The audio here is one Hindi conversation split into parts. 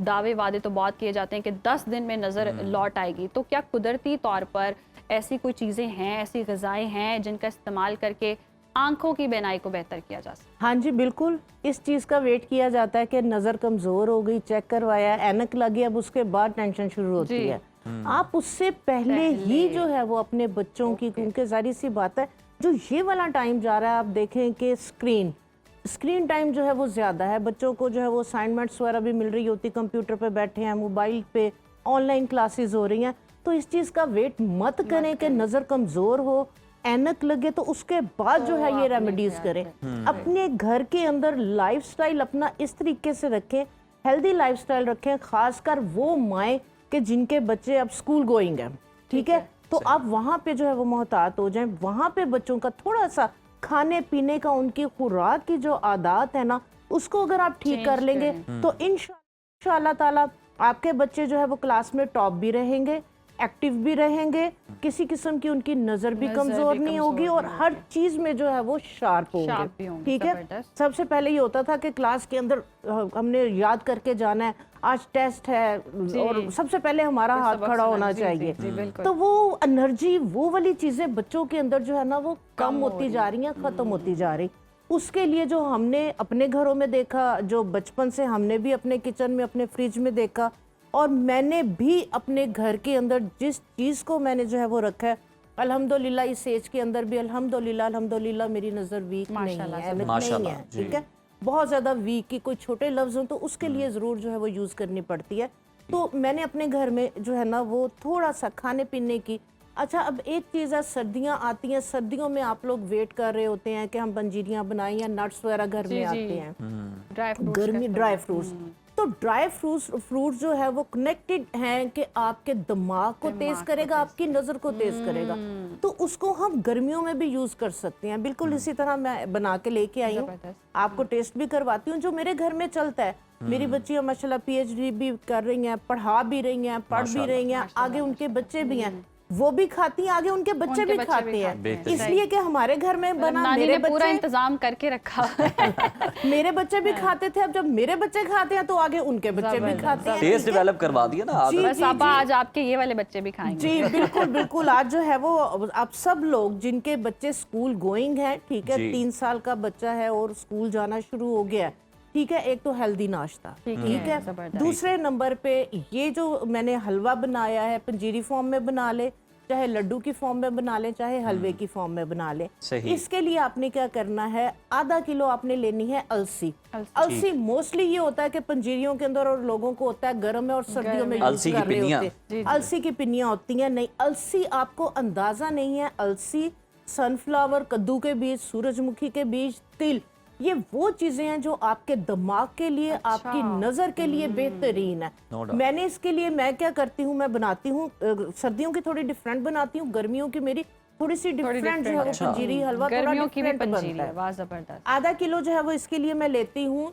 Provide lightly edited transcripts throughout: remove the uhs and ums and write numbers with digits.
दावे वादे तो बहुत किए जाते हैं कि 10 दिन में नज़र लौट आएगी, तो क्या कुदरती तौर पर ऐसी कोई चीज़ें हैं, ऐसी ग़िज़ाएँ हैं जिनका इस्तेमाल करके आंखों की बीनाई को बेहतर किया जा सकता है? हाँ जी बिल्कुल, इस चीज़ का वेट किया जाता है कि नज़र कमज़ोर हो गई, चेक करवाया, ऐनक लगी, अब उसके बाद टेंशन शुरू होती है। आप उससे पहले ही जो है वो अपने बच्चों की, क्योंकि जाहिर सी बात है जो ये वाला टाइम जा रहा है, आप देखें कि स्क्रीन टाइम जो है वो ज़्यादा है, बच्चों को जो है वो असाइनमेंट्स वगैरह भी मिल रही होती, कंप्यूटर पे बैठे हैं, मोबाइल पे ऑनलाइन क्लासेस हो रही हैं, तो इस चीज़ का वेट मत करें कि नज़र कमज़ोर हो, ऐनक लगे तो उसके बाद जो है ये रेमेडीज करें। अपने घर के अंदर लाइफस्टाइल अपना इस तरीके से रखें, हेल्दी लाइफस्टाइल रखें, खासकर वो माएँ कि जिनके बच्चे अब स्कूल गोइंग है, ठीक है, तो आप वहाँ पे जो है वो मोहतात हो जाएं, वहाँ पे बच्चों का थोड़ा सा खाने पीने का, उनकी खुराक की जो आदत है ना, उसको अगर आप ठीक कर लेंगे तो इंशाअल्लाह ताला आपके बच्चे जो है वो क्लास में टॉप भी रहेंगे, एक्टिव भी रहेंगे, किसी किस्म की उनकी नजर भी कमजोर नहीं होगी और हर चीज में जो है वो शार्प होंगे। ठीक है, सबसे पहले ये होता था कि क्लास के अंदर हमने याद करके जाना है, आज टेस्ट है और सबसे पहले हमारा हाथ खड़ा होना चाहिए। तो वो एनर्जी, वो वाली चीजें बच्चों के अंदर जो है ना वो कम होती जा रही हैं, खत्म होती जा रही। उसके लिए जो हमने अपने घरों में देखा, जो बचपन से हमने भी अपने किचन में, अपने फ्रिज में देखा, और मैंने भी अपने घर के अंदर जिस चीज़ को मैंने जो है वो रखा है, अल्हम्दुलिल्लाह इस एज के अंदर भी अल्हम्दुलिल्लाह मेरी नज़र वीक नहीं है, ठीक है, बहुत ज़्यादा वीक की कोई छोटे लफ्ज़ हों तो उसके लिए ज़रूर जो है वो यूज़ करनी पड़ती है। तो मैंने अपने घर में जो है ना वो थोड़ा सा खाने पीने की, अच्छा अब एक चीज़ है, सर्दियाँ आती हैं, सर्दियों में आप लोग वेट कर रहे होते हैं कि हम पंजीरियाँ बनाएं या नट्स वगैरह घर में आते हैं, गर्मी ड्राई फ्रूट्स, तो ड्राई फ्रूट जो है वो कनेक्टेड हैं कि आपके दिमाग को तेज करेगा, आपकी नज़र को तेज करेगा, तो उसको हम गर्मियों में भी यूज़ कर सकते हैं। बिल्कुल इसी तरह मैं बना के लेके आई हूँ, आपको टेस्ट भी करवाती हूँ, जो मेरे घर में चलता है। मेरी बच्चियाँ माशाल्लाह PhD भी कर रही हैं, पढ़ा भी रही हैं, पढ़ भी रही हैं, आगे उनके बच्चे भी हैं, वो भी खाती हैं, आगे उनके बच्चे भी खाते हैं, इसलिए कि हमारे घर में बना, मेरे बच्चे पूरा इंतजाम करके रखा मेरे बच्चे भी खाते थे, अब जब मेरे बच्चे खाते हैं तो आगे उनके बच्चे भी खाते हैं, टेस्ट डेवलप करवा दिया ना। बस अब आज आपके ये वाले बच्चे भी खाएंगे। जी बिल्कुल बिल्कुल, आज जो है वो आप सब लोग जिनके बच्चे स्कूल गोइंग हैं, ठीक है, 3 साल का बच्चा है और स्कूल जाना शुरू हो गया, ठीक है, एक तो हेल्दी नाश्ता, ठीक है, दूसरे नंबर पे ये जो मैंने हलवा बनाया है, पंजीरी फॉर्म में बना ले, चाहे लड्डू की फॉर्म में बना ले, चाहे हलवे की फॉर्म में बना ले। इसके लिए आपने क्या करना है, आधा किलो आपने लेनी है अलसी मोस्टली ये होता है कि पंजीरियों के अंदर और लोगों को होता है गर्म है और सर्दियों में यूज कर रहे होते हैं, अलसी की पिन्नियां होती हैं। नहीं, अलसी आपको अंदाजा नहीं है, अलसी, सनफ्लावर, कद्दू के बीज, सूरजमुखी के बीज, तिल, ये वो चीजें हैं जो आपके दिमाग के लिए, आपकी नजर के लिए बेहतरीन है। मैंने इसके लिए मैं क्या करती हूँ, मैं बनाती हूँ सर्दियों की थोड़ी डिफरेंट बनाती हूँ, गर्मियों की मेरी थोड़ी सी डिफरेंट जो है वो पंजीरी हलवा थोड़ा डिफरेंट बनता है। आधा किलो जो है वो इसके लिए मैं लेती हूँ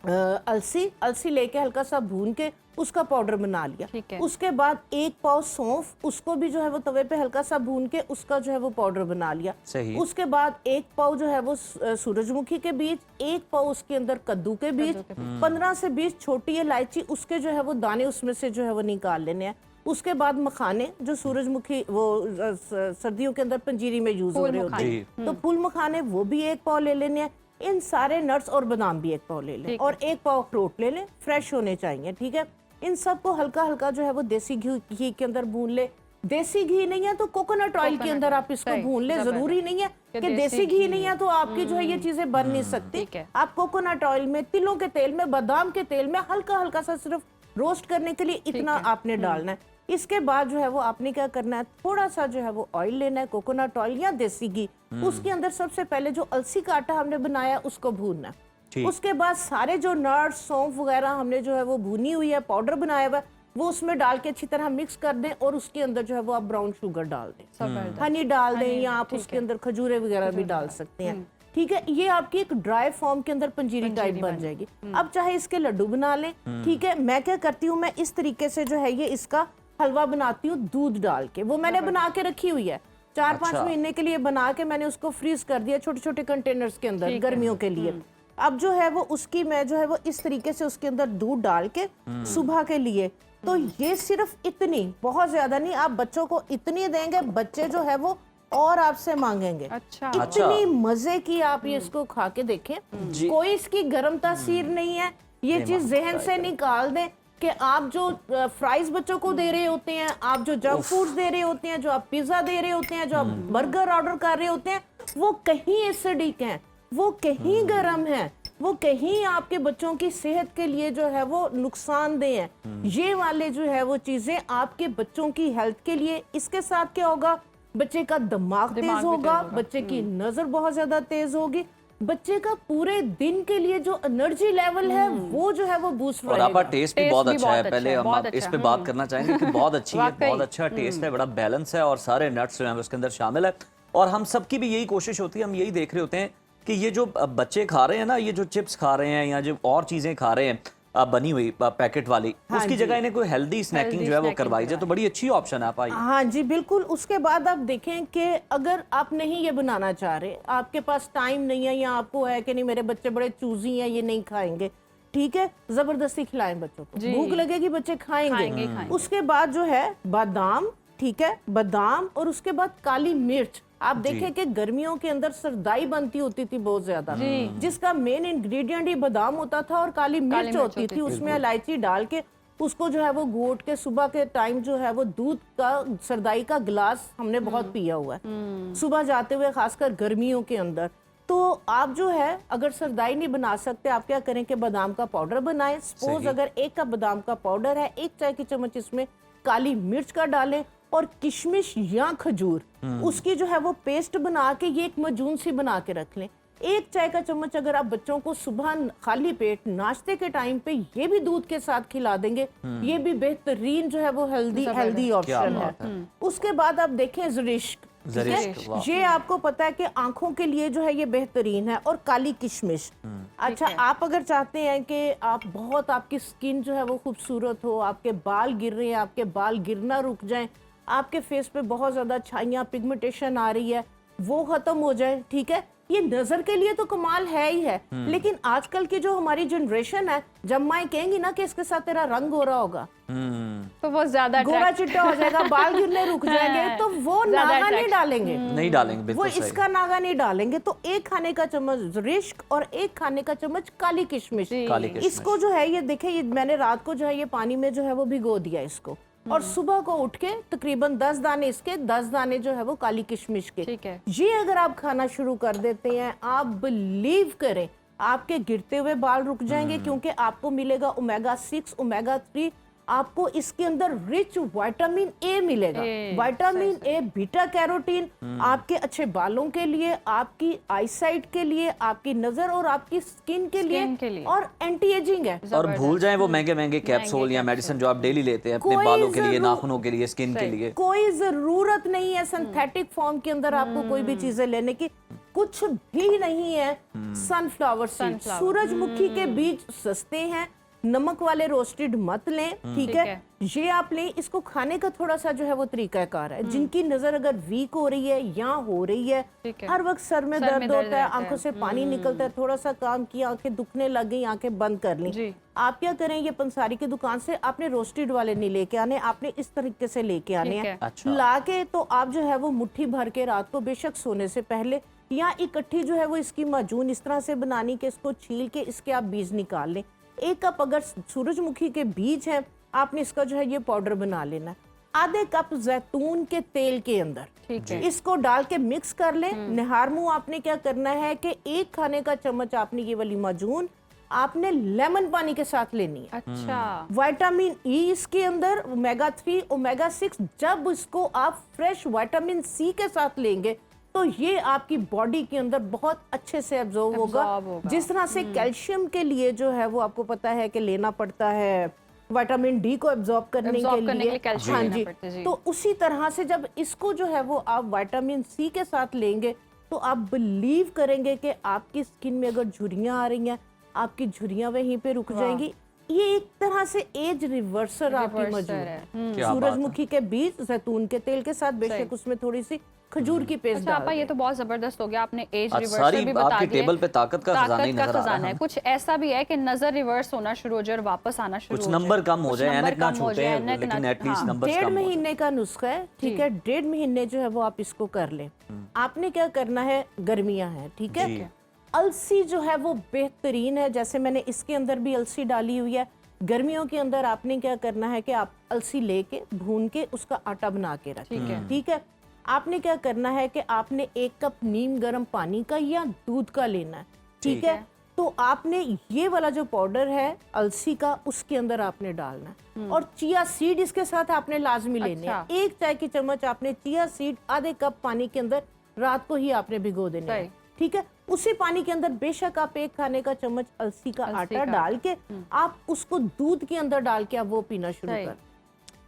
अलसी लेके हल्का सा भून के उसका पाउडर बना लिया, उसके बाद 1 पाव सौंफ, उसको भी जो है वो तवे पे हल्का सा भून के उसका जो है वो पाउडर बना लिया, उसके बाद 1 पाव जो है वो सूरजमुखी के बीज, 1 पाव उसके अंदर कद्दू के बीज, 15 से 20 छोटी इलायची, उसके जो है वो दाने उसमें से जो है वो निकाल लेने हैं। उसके बाद मखाने, जो सूरजमुखी वो सर्दियों के अंदर पंजीरी में यूज हो रहे होते हैं, तो फूल मखाने वो भी 1 पाव ले लेने हैं। इन सारे नट्स और बादाम भी 1 पाव ले लें और 1 पाव अखरोट ले लें, फ्रेश होने चाहिए, ठीक है। इन सबको हल्का हल्का जो है वो देसी घी के अंदर भून ले, देसी घी नहीं है तो कोकोनट ऑयल के अंदर आप इसको भून ले, जरूरी नहीं है कि देसी घी नहीं है तो आपकी जो है ये चीजें बन नहीं सकती। आप कोकोनट ऑयल में, तिलों के तेल में, बादाम के तेल में हल्का हल्का सा सिर्फ रोस्ट करने के लिए इतना आपने डालना है। इसके बाद जो है वो आपने क्या करना है, थोड़ा सा जो है वो ऑयल लेना है, कोकोनट ऑयल या देसी घी, उसके अंदर सबसे पहले जो अलसी का आटा हमने बनाया उसको भूनना है, उसके बाद सारे जो नट्स, सौंफ वगैरह हमने जो है वो भुनी हुई है, पाउडर बनाया हुआ है, वो उसमें डाल के अच्छी तरह मिक्स कर दें और उसके अंदर जो है वो आप ब्राउन शुगर डाल दें, हनी डाल दें, या आप उसके अंदर खजूरें वगैरह भी डाल सकते हैं, ठीक है। ये आपकी एक ड्राई फॉर्म के अंदर पंजीरी टाइप बन जाएगी। अब चाहे इसके लड्डू बना लें, ठीक है। मैं क्या करती हूँ, मैं इस तरीके से जो है ये इसका हलवा बनाती हूँ दूध डाल के, वो मैंने बना के रखी हुई है, 4-5 महीने के लिए बना के मैंने उसको फ्रीज कर दिया छोटे छोटे कंटेनर्स के अंदर गर्मियों के लिए। अब जो है वो उसकी मैं जो है वो इस तरीके से उसके अंदर दूध डाल के सुबह के लिए, तो ये सिर्फ इतनी, बहुत ज्यादा नहीं, आप बच्चों को इतनी देंगे, बच्चे जो है वो और आपसे मांगेंगे। अच्छा। इतनी मजे की आप ये इसको खा के देखें, कोई इसकी गर्म तासीर नहीं है। ये चीज जहन से निकाल दें कि आप जो फ्राइज बच्चों को दे रहे होते हैं, आप जो जंक फूड्स दे रहे होते हैं, जो आप पिज्जा दे रहे होते हैं, जो आप बर्गर ऑर्डर कर रहे होते हैं, वो कहीं एसिडिक हैं, वो कहीं गर्म है, वो कहीं आपके बच्चों की सेहत के लिए जो है वो नुकसानदेह है। ये वाले जो है वो चीजें आपके बच्चों की हेल्थ के लिए, इसके साथ क्या होगा, बच्चे का दिमाग तेज भी होगा, तेज बच्चे की नजर बहुत ज्यादा तेज होगी, बच्चे का पूरे दिन के लिए जो एनर्जी लेवल है वो जो है वो बूस्ट और आपका टेस्ट भी बहुत अच्छा है। पहले हम बहुत इस पे बात करना चाहेंगे कि बहुत अच्छी है, बहुत अच्छा टेस्ट है, बड़ा बैलेंस है और सारे नट्स जो हैं उसके अंदर शामिल है। और हम सबकी भी यही कोशिश होती है, हम यही देख रहे होते हैं कि ये जो बच्चे खा रहे हैं ना, ये जो चिप्स खा रहे हैं या जो और चीजें खा रहे हैं बनी हुई पैकेट वाली, उसकी जगह इन्हें कोई हेल्दी स्नैकिंग जो है वो करवाई जाए तो बड़ी अच्छी ऑप्शन है। आप आइए। हाँ जी बिल्कुल। उसके बाद आप देखें कि अगर आप नहीं ये बनाना चाह रहे, आपके पास टाइम नहीं है, या आपको है कि नहीं मेरे बच्चे बड़े चूजी हैं, ये नहीं खाएंगे, ठीक है, जबरदस्ती खिलाएं बच्चों को, भूख लगेगी बच्चे खाएंगे। उसके बाद जो है बादाम, ठीक है, बादाम, और उसके बाद काली मिर्च। आप देखें कि गर्मियों के अंदर सरदाई बनती होती थी बहुत ज्यादा, जिसका मेन इंग्रेडिएंट ही बादाम होता था और काली मिर्च होती थी। उसमें इलायची डाल के उसको जो है वो घोट के सुबह के टाइम जो है वो दूध का सरदाई का गिलास हमने बहुत पिया हुआ है सुबह जाते हुए, खासकर गर्मियों के अंदर। तो आप जो है अगर सरदाई नहीं बना सकते, आप क्या करें कि बादाम का पाउडर बनाएं। सपोज अगर 1 कप बादाम का पाउडर है, 1 चाय की चम्मच इसमें काली मिर्च का डालें और किशमिश या खजूर, उसकी जो है वो पेस्ट बना के ये एक मजून सी बना के रख लें। 1 चाय का चम्मच अगर आप बच्चों को सुबह खाली पेट नाश्ते के टाइम पे ये भी दूध के साथ खिला देंगे, ये भी बेहतरीन जो है वो हेल्दी ऑप्शन है। उसके बाद आप देखें ज़रिश्क, ये आपको पता है कि आंखों के लिए जो है ये बेहतरीन है, और काली किशमिश। अच्छा, आप अगर चाहते हैं कि आप बहुत आपकी स्किन जो है वो खूबसूरत हो, आपके बाल गिर रहे हैं, आपके बाल गिरना रुक जाएं, आपके फेस पे बहुत ज्यादा छाइयाँ पिगमेंटेशन आ रही है, वो खत्म हो जाए, ठीक है, ये नजर के लिए तो कमाल है ही है। लेकिन आजकल की जो हमारी जनरेशन है, जब माएँ कहेंगी ना कि इसके साथ तेरा रंग हो रहा होगा, तो वो ज्यादा गोरा चिट्टा हो जाएगा, बाल गिरने रुक जाएंगे, तो वो नागा नहीं डालेंगे, वो इसका नागा नहीं डालेंगे। तो 1 खाने का चम्मच रिश्क और 1 खाने का चम्मच काली किशमिश, इसको जो है ये देखे, ये मैंने रात को जो है ये पानी में जो है वो भिगो दिया इसको, और सुबह को उठ के तकरीबन 10 दाने इसके, 10 दाने जो है वो काली किशमिश के, ठीक है। ये अगर आप खाना शुरू कर देते हैं, आप बिलीव करें आपके गिरते हुए बाल रुक जाएंगे, क्योंकि आपको मिलेगा ओमेगा 6, ओमेगा 3, आपको इसके अंदर रिच विटामिन ए मिलेगा। विटामिन ए, बीटा कैरोटीन आपके अच्छे बालों के लिए, आपकी आईसाइट के लिए, आपकी नजर और आपकी स्किन के लिए, और एंटी एजिंग है। और भूल जाएं वो महंगे कैप्सूल या मेडिसिन जो आप डेली लेते हैं अपने बालों के लिए, नाखूनों के लिए, स्किन के लिए। कोई जरूरत नहीं है सिंथेटिक फॉर्म के अंदर आपको कोई भी चीजें लेने की, कुछ भी नहीं है। सनफ्लावर सीड, सूरजमुखी के बीज सस्ते हैं, नमक वाले रोस्टेड मत लें, ठीक है, ये आप लें। इसको खाने का थोड़ा सा जो है वो तरीकाकार है। जिनकी नजर अगर वीक हो रही है या हो रही है, हर वक्त सर में दर्द होता है, आंखों से पानी निकलता है, थोड़ा सा काम किया आंखें दुखने लग गई, आंखें बंद कर ली, आप क्या करें, ये पंसारी की दुकान से आपने रोस्टेड वाले नहीं लेके आने, आपने इस तरीके से लेके आने हैं। अच्छा। लाके तो आप जो है वो मुट्ठी भर के रात को बेशक सोने से पहले, या इकट्ठी जो है वो इसकी माजून इस तरह से बनानी कि इसको छील के इसके आप बीज निकाल लें। 1 कप अगर सूरजमुखी के बीज हैं, आपने इसका जो है ये पाउडर बना लेना है। आधे कप जैतून के तेल के अंदर इसको डाल के मिक्स कर लें। निहार मुंह आपने क्या करना है कि 1 खाने का चम्मच आपने ये वाली माजून आपने लेमन पानी के साथ लेनी है। अच्छा। विटामिन ई इसके अंदर, ओमेगा 3, ओमेगा 6, जब इसको आप फ्रेश विटामिन सी के साथ लेंगे तो ये आपकी बॉडी के अंदर बहुत अच्छे से एब्जॉर्ब होगा। जिस तरह से कैल्शियम के लिए जो है वो आपको पता है कि लेना पड़ता है विटामिन डी को एब्जॉर्ब करने के लिए, हाँ जी, तो उसी तरह से जब इसको जो है वो आप विटामिन सी के साथ लेंगे तो आप बिलीव करेंगे कि आपकी स्किन में अगर झुर्रियां आ रही हैं, आपकी झुर्रियां वहीं पे रुक जाएंगी। ये एक तरह से एज रिवर्सर आपकी रिवर्सर मौजूद है। है। क्या बात है। सूरजमुखी के बीज जैतून के तेल के साथ, बेशक उसमें थोड़ी सी खजूर की पेस्ट अच्छा डाल आपा, ये दें। तो बहुत जबरदस्त हो गया, आपने एज आज रिवर्सर सारी भी बता आपकी दिया। टेबल पे ताकत का खजाना ही ताकत का नजर आ रहा खजाना है। है। कुछ ऐसा भी है कि नजर रिवर्स होना शुरू हो जाए और वापस आना शुरू कुछ हो जाए, नंबर कम हो कुछ जाए, नंबर ऐनक ना कम हो छूटे, जाए, ऐनक लेकिन ना- एटलीस्ट हाँ। नंबर्स 1.5 कम हो जाए। महीने का नुस्खा है, ठीक जी। है। 1.5 महीने जो है वो आप इसको कर लें। आपने क्या करना है, गर्मियां हैं, ठीक जी। है। अलसी जो है वो बेहतरीन है, जैसे मैंने इसके अंदर भी अलसी डाली हुई है। गर्मियों के अंदर आपने क्या करना है कि आप अलसी लेके भून के उसका आटा बना के रखें, ठीक है। ठीक है। आपने क्या करना है कि आपने 1 कप नीम गर्म पानी का या दूध का लेना है, ठीक ठीक है। तो आपने ये वाला जो पाउडर है अलसी का, उसके अंदर आपने डालना है। और चिया सीड इसके साथ आपने लाजमी लेने अच्छा। हैं। 1 चाय की चम्मच आपने चिया सीड आधे कप पानी के अंदर रात को ही आपने भिगो देने हैं, सही। ठीक है। उसी पानी के अंदर बेशक आप 1 खाने का चम्मच अलसी का अलसी आटा का डाल के आप उसको दूध के अंदर डाल के आप वो पीना शुरू सही। कर।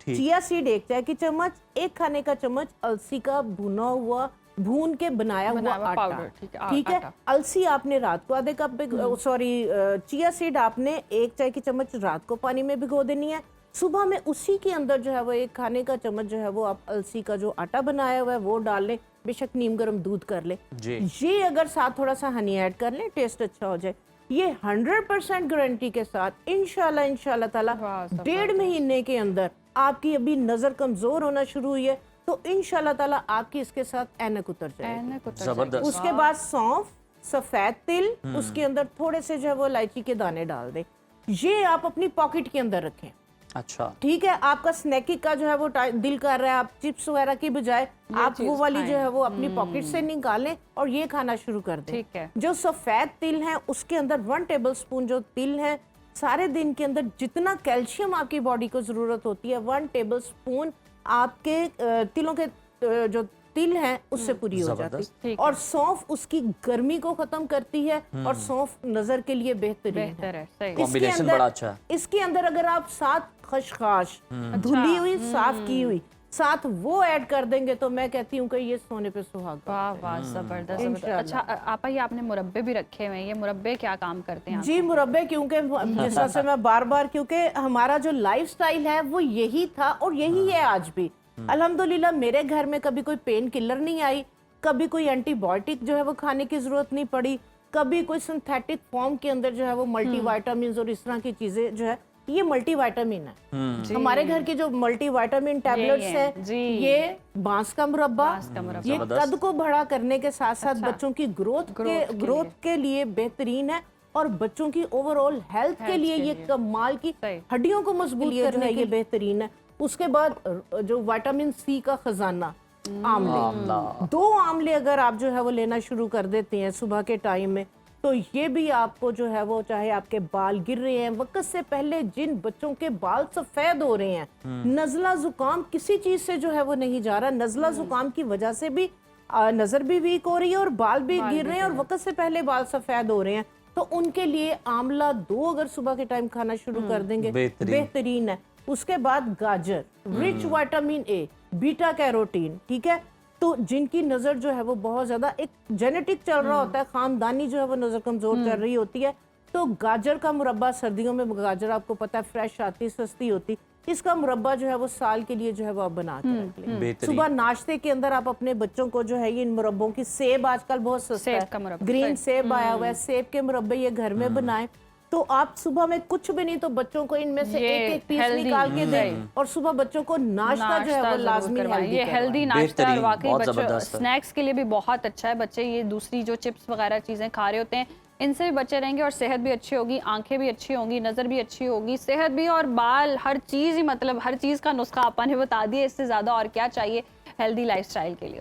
ठीक। चिया सीड 1 चाय की चम्मच, 1 खाने का चम्मच अलसी का भुना हुआ भून के बनाया हुआ बनाया हुआ आटा, पाउडर, ठीक है, ठीक है। आटा। अलसी आपने रात को आधे कप सॉरी चिया सीड आपने 1 चाय की चम्मच रात को पानी में भिगो देनी है। सुबह में उसी के अंदर जो है वो 1 खाने का चम्मच जो है वो आप अलसी का जो आटा बनाया हुआ है वो डाल लें, बेशक नीम गर्म दूध कर ले। जी। ये अगर साथ थोड़ा सा हनी ऐड कर लें, टेस्ट अच्छा हो जाए। ये 100% गारंटी के साथ इंशाल्लाह ताला वाह, 1.5 महीने के अंदर आपकी अभी नजर कमजोर होना शुरू हुई है तो इंशाल्लाह ताला आपकी इसके साथ ऐनक उतर जाएगी। ऐनक उतर जबरदस्त। जाएगी। उसके बाद सौंफ, सफेद तिल, उसके अंदर थोड़े से जो है वो इलायची के दाने डाल दें। ये आप अपनी पॉकेट के अंदर रखें, अच्छा। ठीक है। आपका स्नैकिंग का जो है वो दिल कर रहा है, आप चिप्स वगैरह की बजाय आप वो चीज़ वाली जो खाएं। है वो अपनी पॉकेट से निकालें और ये खाना शुरू कर दें। ठीक है। जो सफेद तिल है उसके अंदर 1 टेबलस्पून जो तिल है, सारे दिन के अंदर जितना कैल्शियम आपकी बॉडी को जरूरत होती है 1 टेबलस्पून आपके तिलों के जो तिल हैं उससे पूरी हो जाती जबरदस्त। ठीक है। और सौंफ उसकी गर्मी को खत्म करती है और सौंफ नजर के लिए बेहतरीन है। बेहतर है, सही। इसके कॉम्बिनेशन अंदर- बड़ा अच्छा है। इसके अंदर अगर आप साथ खशखाश धुली हुई साफ की हुई साथ वो ऐड कर देंगे तो मैं कहती हूँ कि ये सोने पे सुहागा। वाह वाह, जबरदस्त जबरदस्त। इंशाल्लाह। अच्छा आपा, ये आपने मुरब्बे भी रखे हुए हैं, ये मुरब्बे क्या काम करते हैं? जी मुरब्बे, क्योंकि जिस तरह से मैं बार बार, क्योंकि हमारा जो लाइफस्टाइल है वो यही था और यही है आज भी। अल्हम्दुलिल्लाह मेरे घर में कभी कोई पेन किलर नहीं आई, कभी कोई एंटीबायोटिक जो है वो खाने की जरूरत नहीं पड़ी, कभी कोई सिंथेटिक फॉर्म के अंदर जो है वो मल्टीविटामिन और इस तरह की चीजें जो है, ये मल्टीविटामिन है। जी। हमारे घर की जो मल्टीविटामिन टैबलेट्स है, है जी। ये बांस का मुरब्बा, बांस का मुरब्बा। ये जबरदस्त। कद को बड़ा करने के साथ साथ अच्छा। बच्चों की ग्रोथ के ग्रोथ के लिए बेहतरीन है और बच्चों की ओवरऑल हेल्थ के लिए ये कमाल की सही। हड्डियों को मजबूत करने के लिए बेहतरीन है। उसके बाद जो विटामिन सी का खजाना आमले, आमला। 2 आमले अगर आप जो है वो लेना शुरू कर देते हैं सुबह के टाइम में तो ये भी आपको जो है वो, चाहे आपके बाल गिर रहे हैं वक्त से पहले, जिन बच्चों के बाल सफेद हो रहे हैं, नजला जुकाम किसी चीज से जो है वो नहीं जा रहा, नजला जुकाम की वजह से भी नजर भी वीक हो रही है और बाल भी गिर रहे हैं और वक्त से पहले बाल सफेद हो रहे हैं, तो उनके लिए आमला 2 अगर सुबह के टाइम खाना शुरू कर देंगे बेहतरीन है। उसके बाद गाजर, rich vitamin A, beta carotene, ठीक है। तो जिनकी नजर जो है वो बहुत ज्यादा एक जेनेटिक चल रहा होता है, खानदानी जो है वो नजर कमजोर चल रही होती है, तो गाजर का मुरब्बा, सर्दियों में गाजर आपको पता है फ्रेश आती, सस्ती होती, इसका मुरब्बा जो है वो साल के लिए जो है वो आप बना के रख लें। बेहतरीन। सुबह नाश्ते के अंदर आप अपने बच्चों को जो है ये इन मुरब्बों की, सेब आजकल बहुत सस्ता सेब का है, मुरब्बा, ग्रीन सही। सेब आया हुआ है, सेब के मुरब्बे ये घर में बनाएं। तो आप सुबह में कुछ भी नहीं तो बच्चों को इनमें से ये एक पीस healthy, निकाल के दें सही। और सुबह बच्चों को नाश्ता जो है वो जरूर लाजमी करवाएं। हेल्दी ये करवाएं। हेल्दी नाश्ता और बेहतरीन, वाकई बहुत बच्चों जबरदस्त है। स्नैक्स के लिए भी बहुत अच्छा है। बच्चे ये दूसरी जो चिप्स वगैरह चीजें खा रहे होते हैं इनसे भी बच्चे रहेंगे और सेहत भी अच्छी होगी, आंखें भी अच्छी होंगी, नजर भी अच्छी होगी, सेहत भी और बाल, हर चीज ही, मतलब हर चीज का नुस्खा आपा ने बता दिया। इससे ज्यादा और क्या चाहिए हेल्दी लाइफस्टाइल के लिए।